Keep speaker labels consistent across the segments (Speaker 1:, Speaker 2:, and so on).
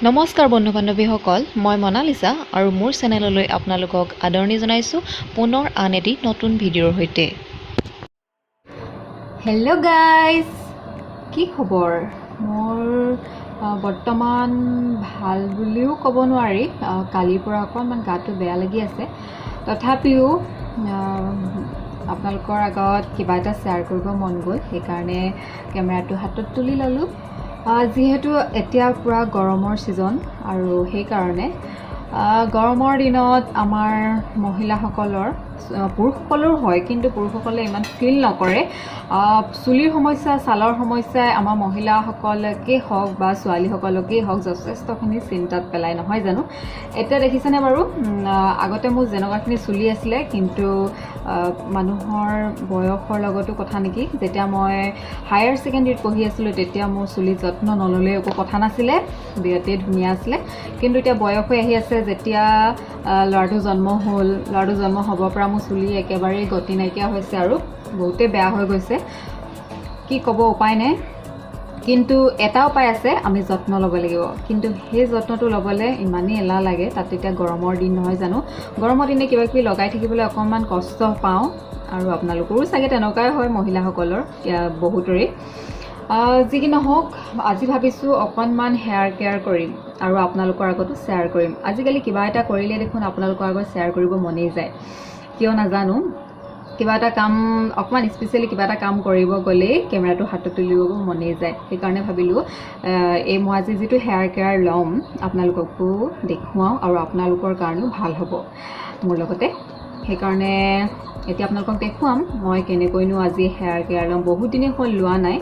Speaker 1: নমস্কাৰ বন্ধু বান্ধৱীসকল, মই মনালিছা আৰু মোৰ চেনেললৈ আপোনালোকক আদৰণি জনাইছোঁ পুনৰ আন এটি নতুন ভিডিঅ'ৰ সৈতে। হেল্ল' গাইজ, কি খবৰ? মোৰ বৰ্তমান ভাল বুলিও ক'ব নোৱাৰি, কালিৰ পৰা অকণমান গাটো বেয়া লাগি আছে। তথাপিও আপোনালোকৰ আগত কিবা এটা শ্বেয়াৰ কৰিব মন গ'ল, সেইকাৰণে কেমেৰাটো হাতত তুলি ল'লোঁ। যিহেতু এতিয়া পূৰা গৰমৰ ছিজন আৰু সেইকাৰণে গৰমৰ দিনত আমাৰ মহিলাসকলৰ, পুৰুষসকলৰো হয় কিন্তু পুৰুষসকলে ইমান ফিল নকৰে, চুলিৰ সমস্যা, ছালৰ সমস্যাই আমাৰ মহিলাসকলকেই হওক বা ছোৱালীসকলকেই হওক যথেষ্টখিনি চিন্তাত পেলাই, নহয় জানো? এতিয়া দেখিছেনে বাৰু, আগতে মোৰ যেনেকুৱাখিনি চুলি আছিলে, কিন্তু মানুহৰ বয়সৰ লগতো কথা নেকি, যেতিয়া মই হায়াৰ ছেকেণ্ডেৰীত পঢ়ি আছিলোঁ তেতিয়া মোৰ চুলি যত্ন নল'লে একো কথা নাছিলে, বিৰাটেই ধুনীয়া আছিলে। কিন্তু এতিয়া বয়স হৈ আহি আছে, যেতিয়া ল'ৰাটো জন্ম হ'ল, ল'ৰাটো জন্ম হ'ব পৰা মোৰ চুলি একেবাৰেই গতি নাইকিয়া হৈছে আৰু বহুতেই বেয়া হৈ গৈছে। কি ক'ব, উপায় নাই। কিন্তু এটা উপায় আছে, আমি যত্ন ল'ব লাগিব। কিন্তু সেই যত্নটো ল'বলৈ ইমানেই এলাহ লাগে, তাত এতিয়া গৰমৰ দিন নহয় জানো? গৰমৰ দিনে কিবা কিবি লগাই থাকিবলৈ অকণমান কষ্ট পাওঁ আৰু আপোনালোকৰো চাগে তেনেকুৱাই হয়, মহিলাসকলৰ বহুতৰেই। যি কি নহওক, আজি ভাবিছোঁ অকণমান হেয়াৰ কেয়াৰ কৰিম আৰু আপোনালোকৰ আগতো শ্বেয়াৰ কৰিম। আজিকালি কিবা এটা কৰিলে দেখোন আপোনালোকৰ আগত শ্বেয়াৰ কৰিব মনেই যায়, কিয় নাজানো। কিবা এটা কাম, অকণমান স্পেচিয়েলি কিবা এটা কাম কৰিব গ'লেই কেমেৰাটো হাতত তুলি ল'ব মনেই যায়। সেইকাৰণে ভাবিলোঁ এই মই আজি যিটো হেয়াৰ কেয়াৰ ল'ম আপোনালোককো দেখুৱাওঁ আৰু আপোনালোকৰ কাৰণেও ভাল হ'ব মোৰ লগতে। সেইকাৰণে এতিয়া আপোনালোকক দেখুৱাম মই কেনেকৈনো আজি হেয়াৰ কেয়াৰ ল'ম। বহুত দিনেই হ'ল লোৱা নাই।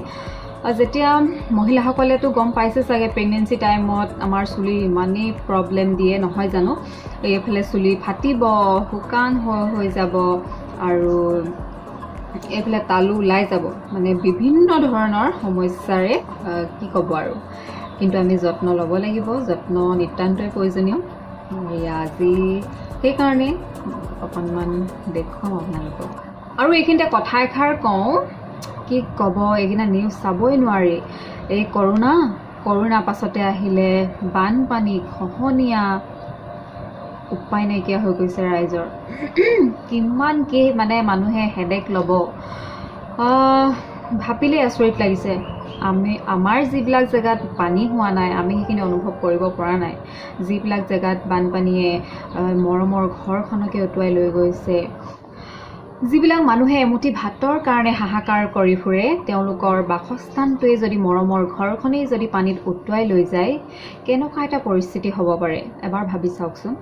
Speaker 1: যেতিয়া মহিলাসকলেতো গম পাইছে চাগে, প্ৰেগনেঞ্চি টাইমত আমাৰ চুলি ইমানেই প্ৰব্লেম দিয়ে, নহয় জানো? এইফালে চুলি ফাটিব, শুকান হৈ যাব আৰু এইফালে তালু ওলাই যাব, মানে বিভিন্ন ধৰণৰ সমস্যাৰে কি ক'ব আৰু। কিন্তু আমি যত্ন ল'ব লাগিব, যত্ন নিতান্তই প্ৰয়োজনীয়। আজি সেইকাৰণে অকণমান দেখুৱাম আপোনালোকক। আৰু এইখিনিতে কথা এষাৰ কওঁ, কি ক'ব, এইকেইটা নিউজ চাবই নোৱাৰি। এই কৰোণা পাছতে আহিলে বানপানী, খহনীয়া, উপায় নাইকিয়া হৈ গৈছে ৰাইজৰ। কিমান কি মানে মানুহে হেডেক ল'ব, ভাবিলেই আচৰিত লাগিছে। আমাৰ যিবিলাক জেগাত পানী হোৱা নাই, আমি সেইখিনি অনুভৱ কৰিব পৰা নাই। যিবিলাক জেগাত বানপানীয়ে মৰমৰ ঘৰখনকে উটুৱাই লৈ গৈছে, যিবিলাক মানুহে এমুঠি ভাতৰ কাৰণে হাহাকাৰ কৰি ফুৰে, তেওঁলোকৰ বাসস্থানটোৱে যদি, মৰমৰ ঘৰখনেই যদি পানীত উটুৱাই লৈ যায়, কেনেকুৱা এটা পৰিস্থিতি হ'ব পাৰে এবাৰ ভাবি চাওকচোন।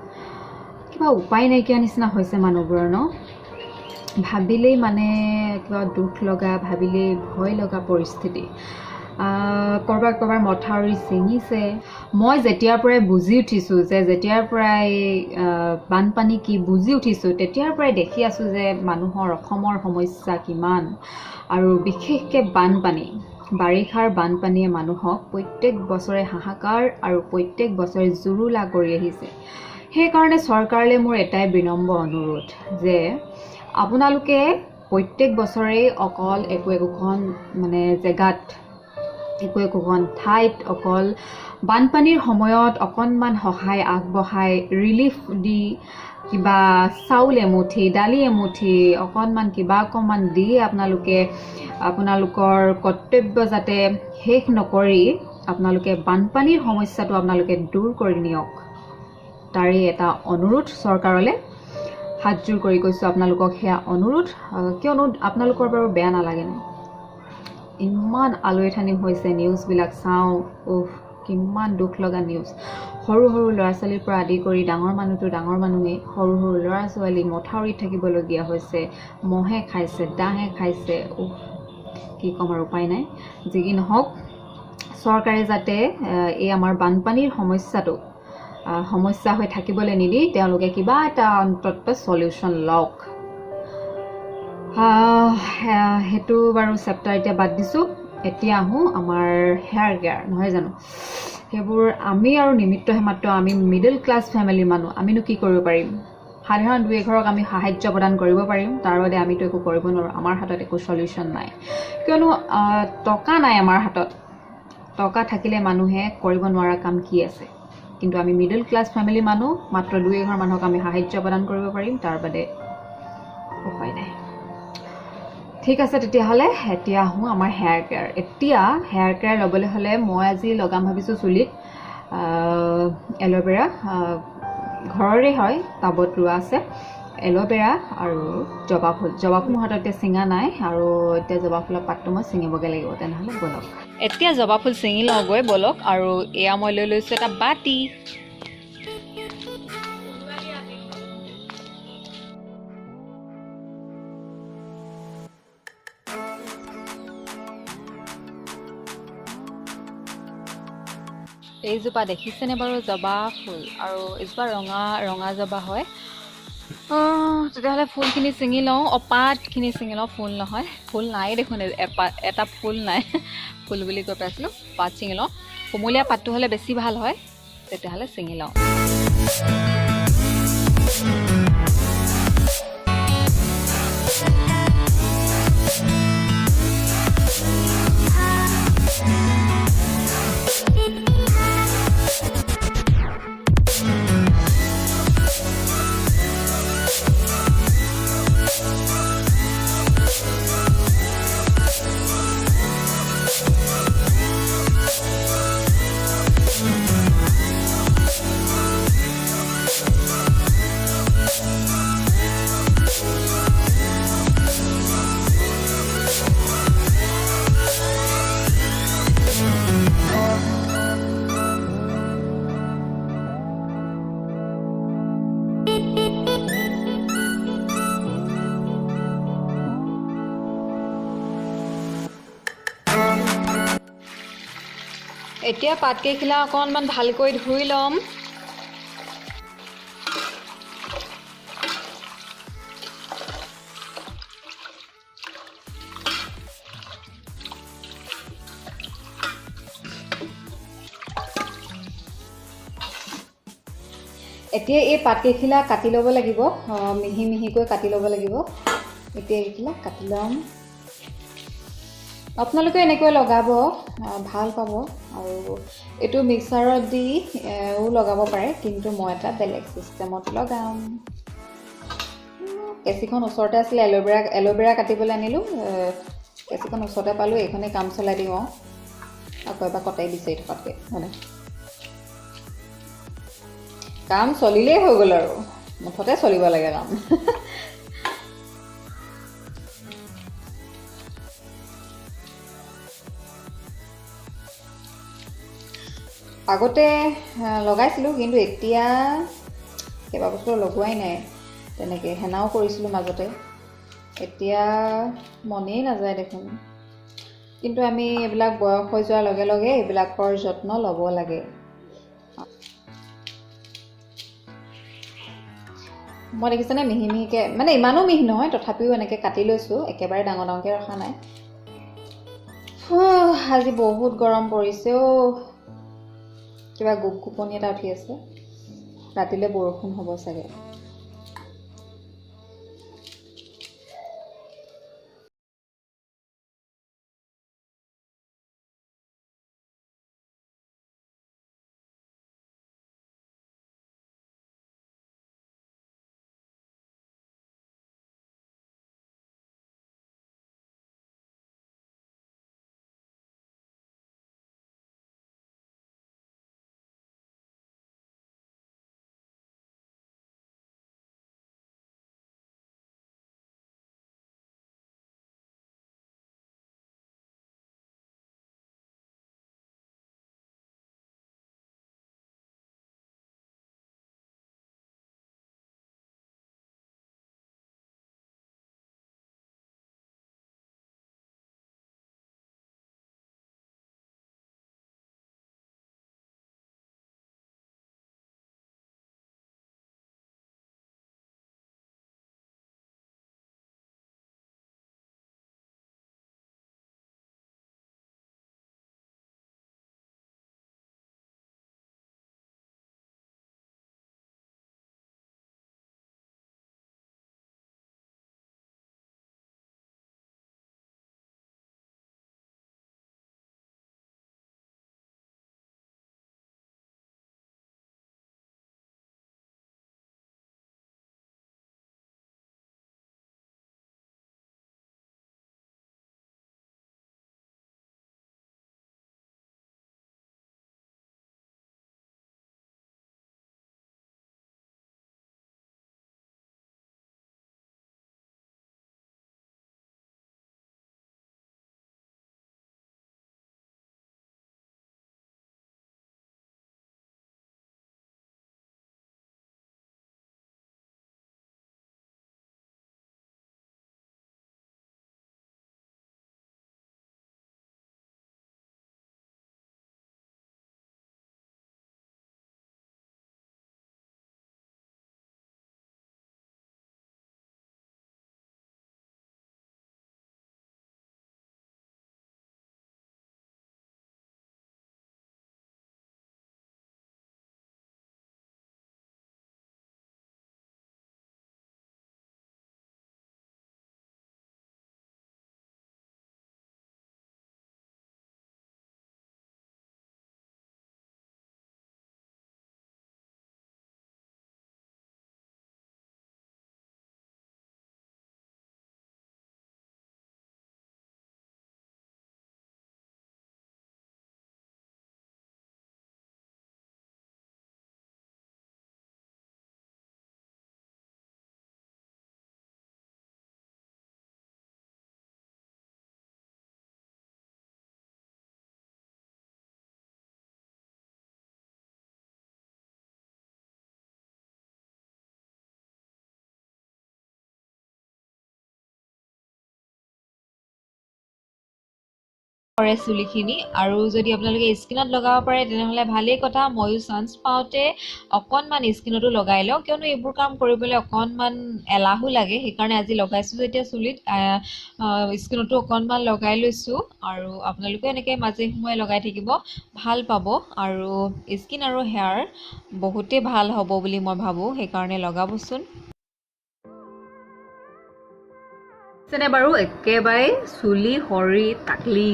Speaker 1: কিবা উপায় নাইকিয়া নিচিনা হৈছে মানুহবোৰৰ ন? ভাবিলেই মানে কিবা দুখ লগা, ভাবিলেই ভয় লগা পৰিস্থিতি। ক'ৰবাৰ মথাউৰি ছিঙিছে। মই যেতিয়াৰ পৰাই বুজি উঠিছোঁ, যেতিয়াৰ পৰাই বানপানী কি বুজি উঠিছোঁ, তেতিয়াৰ পৰাই দেখি আছোঁ যে মানুহৰ অসমৰ সমস্যা কিমান, আৰু বিশেষকৈ বানপানী, বাৰিষাৰ বানপানীয়ে মানুহক প্ৰত্যেক বছৰে হাহাকাৰ আৰু প্ৰত্যেক বছৰে জুৰুলা কৰি আহিছে। সেইকাৰণে চৰকাৰলৈ মোৰ এটাই বিনম্ৰ অনুৰোধ যে আপোনালোকে প্ৰত্যেক বছৰেই অকল একোখন মানে জেগাত, একোখন ঠাইত অকল বানপানীৰ সময়ত অকণমান সহায় আগবঢ়াই, ৰিলিফ দি, কিবা চাউল এমুঠি, দালি এমুঠি, কিবা অকণমান দি আপোনালোকৰ কৰ্তব্য যাতে শেষ নকৰি আপোনালোকে বানপানীৰ সমস্যাটো আপোনালোকে দূৰ কৰি নিয়ক, তাৰে এটা অনুৰোধ চৰকাৰলৈ। হাতযোৰ কৰি কৈছোঁ আপোনালোকক সেয়া অনুৰোধ, কিয়নো আপোনালোকৰ বাৰু বেয়া নালাগেনে? ইমান আলৈ-আথানি হৈছে, নিউজবিলাক চাওঁ, কিমান দুখ লগা নিউজ। সৰু ল'ৰা ছোৱালীৰ পৰা আদি কৰি ডাঙৰ মানুহেই, সৰু ল'ৰা ছোৱালী মথাউৰিত থাকিবলগীয়া হৈছে, মহে খাইছে, দাহে খাইছে। কি ক'ম আৰু, উপায় নাই। যি কি নহওক, চৰকাৰে যাতে এই আমাৰ বানপানীৰ সমস্যা হৈ থাকিবলৈ নিদি তেওঁলোকে কিবা এটা অন্তত চলিউশ্যন লওক। সেইটো বাৰু চেপ্টাৰ এতিয়া বাদ দিছোঁ। এতিয়া আহোঁ আমাৰ হেয়াৰ কেয়াৰ, নহয় জানো? সেইবোৰ আমি আৰু নিমিত্তহে মাত্ৰ, আমি মিডল ক্লাছ ফেমিলিৰ মানুহ, আমিনো কি কৰিব পাৰিম? সাধাৰণ দুই এঘৰক আমি সাহায্য প্ৰদান কৰিব পাৰিম, তাৰ বাদে আমিতো একো কৰিব নোৱাৰোঁ। আমাৰ হাতত একো চলিউশ্যন নাই, কিয়নো টকা নাই আমাৰ হাতত। টকা থাকিলে মানুহে কৰিব নোৱাৰা কাম কি আছে? কিন্তু আমি মিডল ক্লাছ ফেমিলি মানুহ, মাত্ৰ 2-এঘৰ মানুহক আমি সাহায্য প্ৰদান কৰিব পাৰিম, তাৰ বাদে উপায় নাই। ঠিক আছে, তেতিয়াহ'লে এতিয়া আহোঁ আমাৰ হেয়াৰ কেয়াৰ। এতিয়া হেয়াৰ কেয়াৰ ল'বলৈ হ'লে মই আজি লগাম ভাবিছোঁ চুলিত এল'ভেৰা, ঘৰৰে হয়, টাবত ৰোৱা আছে এল'ভেৰা আৰু জবা ফুল। জবা ফুল মোৰ হাতত এতিয়া ছিঙা নাই, আৰু এতিয়া জবা ফুলৰ পাতটো মই ছিঙিবগৈ লাগিব। তেনেহ'লে ব'লক এতিয়া জবা ফুল ছিঙি লওঁগৈ ব'লক। আৰু এয়া মই লৈ লৈছোঁ এটা বাতি। এইজোপা দেখিছেনে বাৰু জবা ফুল, আৰু এইজোপা ৰঙা ৰঙা জবা হয়। তেতিয়াহ'লে ফুলখিনি ছিঙি লওঁ, পাতখিনি ছিঙি লওঁ, ফুল নহয়। ফুল নাই দেখোন, এটা ফুল নাই। ফুল বুলি কৈ পাইছিলোঁ, পাত ছিঙি লওঁ। কুমলীয়া পাতটো হ'লে বেছি ভাল হয়, তেতিয়াহ'লে ছিঙি লওঁ। এতিয়া পাতকেইখিলা অকণমান ভালকৈ ধুই ল'ম। এতিয়া এই পাতকেইখিলা কাটি ল'ব লাগিব, মিহি মিহিকৈ কাটি ল'ব লাগিব। এতিয়া এইখিলা কাটি ল'ম। আপোনালোকে এনেকৈ লগাব, ভাল পাব। আৰু এইটো মিক্সাৰত দিও লগাব পাৰে, কিন্তু মই এটা বেলেগ চিষ্টেমত লগাম। কেঁচিখন ওচৰতে আছিলে, এল'ভেৰা কাটিবলৈ আনিলোঁ। কেঁচিখন ওচৰতে পালোঁ, এইখনে কাম চলাই দিওঁ আকৌ এবাৰ কটাই বিচাৰি থকাতকৈ, মানে কাম চলিলেই হৈ গ'ল আৰু, মুঠতে চলিব লাগে কাম। আগতে লগাইছিলোঁ, কিন্তু এতিয়া কেইবাবছৰ লগোৱাই নাই। তেনেকৈ হেনাও কৰিছিলোঁ মাজতে, এতিয়া মনেই নাযায় দেখোন। কিন্তু আমি এইবিলাক বয়স হৈ যোৱাৰ লগে লগে এইবিলাকৰ যত্ন ল'ব লাগে। মই দেখিছেনে মিহি মিহিকৈ, মানে ইমানো মিহি নহয়, তথাপিও এনেকৈ কাটি লৈছোঁ, একেবাৰে ডাঙৰ ডাঙৰকৈ ৰখা নাই। আজি বহুত গৰম পৰিছে কিবা গোপগোপনি এটা উঠি আছে। ৰাতিলৈ বৰষুণ হ'ব চাগে।
Speaker 2: কৰে চুলিখিনি আৰু যদি আপোনালোকে স্কিনত লগাব পাৰে তেনেহ'লে ভালেই কথা ময়ো চান্স পাওঁতে অকণমান স্কিনতো লগাই লওঁ কিয়নো এইবোৰ কাম কৰিবলৈ অকণমান এলাহো লাগে সেইকাৰণে আজি লগাইছোঁ যেতিয়া চুলিত স্কিনতো অকণমান লগাই লৈছোঁ আৰু আপোনালোকে এনেকৈ মাজে সময়ে লগাই থাকিব ভাল পাব আৰু স্কিন আৰু হেয়াৰ বহুতেই ভাল হ'ব বুলি মই ভাবোঁ সেইকাৰণে লগাবচোন
Speaker 1: যেনে বাৰু একেবাৰে চুলি সৰি টাকলি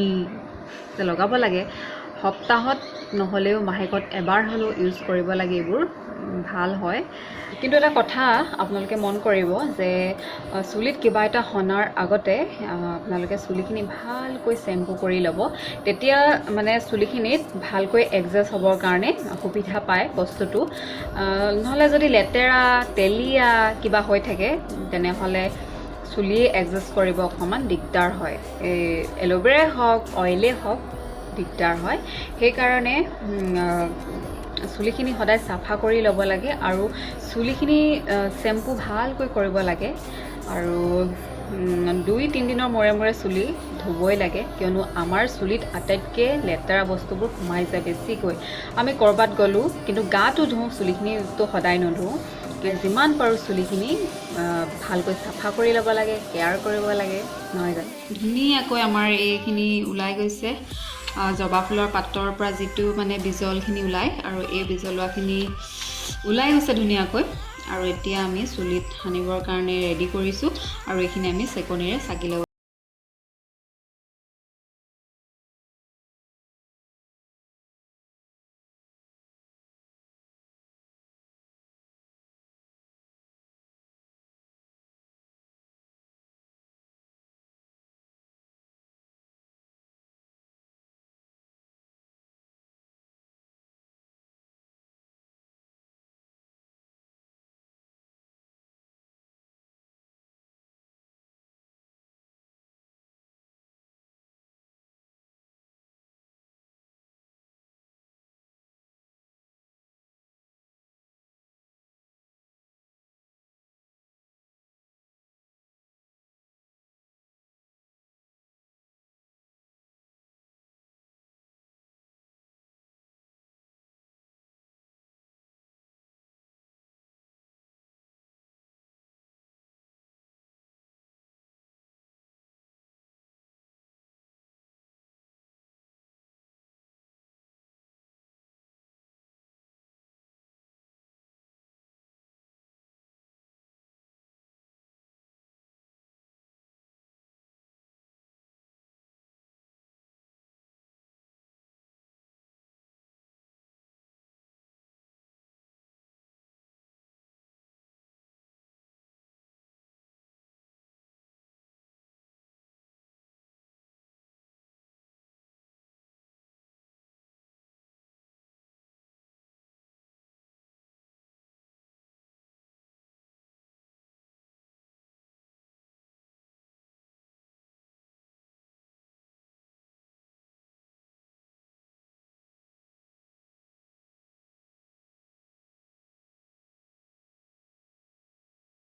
Speaker 1: লগাব লাগে সপ্তাহত নহ'লেও মাহেকত এবাৰ হ'লেও ইউজ কৰিব লাগে এইবোৰ ভাল হয় কিন্তু এটা কথা আপোনালোকে মন কৰিব যে চুলিত কিবা এটা সনাৰ আগতে আপোনালোকে চুলিখিনি ভালকৈ শ্বেম্পু কৰি ল'ব তেতিয়া মানে চুলিখিনিত ভালকৈ এডজাষ্ট হ'বৰ কাৰণে সুবিধা পায় বস্তুটো নহ'লে যদি লেতেৰা তেলীয়া কিবা হৈ থাকে তেনেহ'লে চুলি এডজাষ্ট কৰিব অকণমান দিগদাৰ হয় এই এল'ভেৰাই হওক অইলেই হওক দিগদাৰ হয় সেইকাৰণে চুলিখিনি সদায় চাফা কৰি ল'ব লাগে আৰু চুলিখিনি শ্বেম্পু ভালকৈ কৰিব লাগে আৰু 2-3 দিনৰ মূৰে মূৰে চুলি ধুবই লাগে কিয়নো আমাৰ চুলিত আটাইতকৈ লেতেৰা বস্তুবোৰ সোমাই যায় বেছিকৈ আমি ক'ৰবাত গ'লোঁ কিন্তু গাটো ধুওঁ চুলিখিনিতো সদায় নুধুওঁ যিমান পাৰোঁ চুলিখিনি ভালকৈ চাফা কৰি ল'ব লাগে কেয়াৰ কৰিব লাগে নহয় জানো ধুনীয়াকৈ আমাৰ এইখিনি ওলাই গৈছে জবা ফুলৰ পাতৰ পৰা যিটো মানে বিজলখিনি ওলায় আৰু এই বিজলোৱাখিনি ওলাই গৈছে ধুনীয়াকৈ আৰু এতিয়া আমি চুলিত সানিবৰ কাৰণে ৰেডি কৰিছোঁ আৰু এইখিনি আমি চেকনিৰে চাকি ল'ব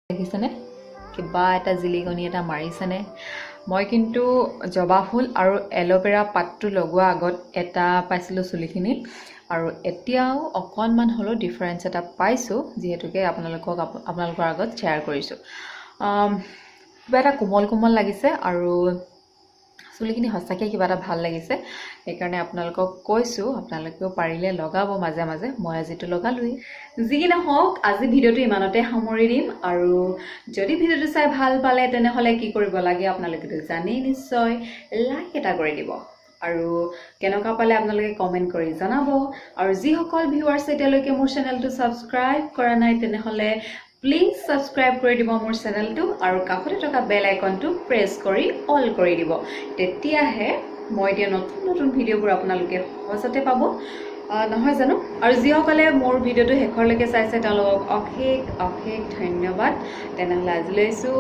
Speaker 1: দেখিছেনে কিবা এটা জিলিকনি এটা মাৰিছেনে মই কিন্তু জবা ফুল আৰু এল'ভেৰা পাতটো লগোৱা আগত এটা পাইছিলোঁ চুলিখিনিত আৰু এতিয়াও অকণমান হ'লেও ডিফাৰেঞ্চ এটা পাইছোঁ যিহেতুকে আপোনালোকৰ আগত শ্বেয়াৰ কৰিছোঁ কিবা এটা কোমল কোমল লাগিছে আৰু চুলিখিনি সঁচাকৈ কিবা এটা ভাল লাগিছে সেইকাৰণে আপোনালোকক কৈছোঁ আপোনালোকেও পাৰিলে লগাব মাজে মাজে মই আজিতো লগালোৱেই যি কি নহওক আজি ভিডিঅ'টো ইমানতে সামৰি দিম আৰু যদি ভিডিঅ'টো চাই ভাল পালে তেনেহ'লে কি কৰিব লাগে আপোনালোকেতো জানেই নিশ্চয় লাইক এটা কৰি দিব আৰু কেনেকুৱা পালে আপোনালোকে কমেণ্ট কৰি জনাব আৰু যিসকল ভিউৱাৰ্ছ এতিয়ালৈকে মোৰ চেনেলটো ছাবস্ক্ৰাইব কৰা নাই তেনেহ'লে প্লিজ ছাবস্ক্ৰাইব কৰি দিব মোৰ চেনেলটো আৰু কাষতে থকা বেল আইকনটো প্ৰেছ কৰি অল কৰি দিব তেতিয়াহে মই এতিয়া নতুন নতুন ভিডিঅ'বোৰ আপোনালোকে সহজতে পাব নহয় জানো আৰু যিসকলে মোৰ ভিডিঅ'টো শেষৰলৈকে চাইছে তেওঁলোকক অশেষ অশেষ ধন্যবাদ তেনেহ'লে আজি লৈছোঁ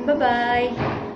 Speaker 1: বাই বাই